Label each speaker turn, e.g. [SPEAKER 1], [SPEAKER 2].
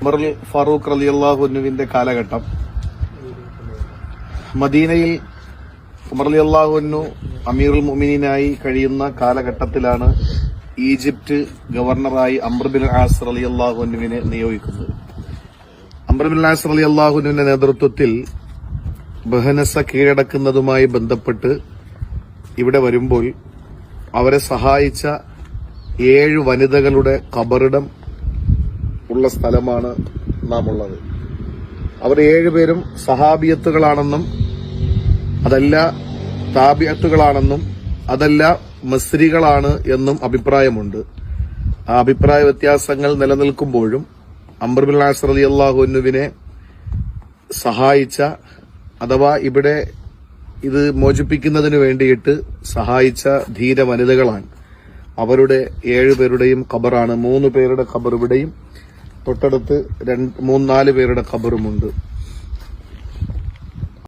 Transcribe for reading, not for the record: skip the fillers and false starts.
[SPEAKER 1] ഉമർ ഫാറൂഖ് റളിയല്ലാഹു അൻഹുവിന്റെ കാലഘട്ടം മദീനയിൽ ഉമർ റളിയല്ലാഹു അൻഹു അമീറുൽ മുഅ്മിനീനായി കഴിയുന്ന കാലഘട്ടത്തിലാണ് ഈജിപ്ത് ഗവർണറായി അംർ ബിൻ ആസ് റളിയല്ലാഹു അൻഹുവിനെ നിയോഗിക്കുന്നത്. അംർ ബിൻ ആസ് റളിയല്ലാഹു അൻഹുവിന്റെ നേതൃത്വത്തിൽ ബഹനസ കീഴടക്കുന്നതുമായി ബന്ധപ്പെട്ട് ഇവിടെ വരുമ്പോൾ അവരെ സഹായിച്ച 7 വനിതകളുടെ ഖബറിടം ഉള്ള സ്ഥലമാണ് നാം ഉള്ളത്. അവർ 7 പേരും സഹാബിയത്തുകളാണെന്നും അതല്ല താബിയത്തുകളാണെന്നും അതല്ല മസ്രികളാണ് എന്നും അഭിപ്രായമുണ്ട്. ആ അഭിപ്രായ വ്യത്യാസങ്ങൾ നിലനിൽക്കുമ്പോഴും അംർ ബിൻ ആസ് റളിയല്ലാഹു അൻഹുവിനെ സഹായിച്ച അഥവാ ഇവിടെ ഇത് മോചിപ്പിക്കുന്നതിന് വേണ്ടിയിട്ട് സഹായിച്ച ധീര വനിതകളാണ്. അവരുടെ 7 പേരുടെയും ഖബറാണ്. 3 പേരുടെ ഖബർ ഇവിടെയും തൊട്ടടുത്ത് 3-4 പേരുടെ ഖബറുമുണ്ട്.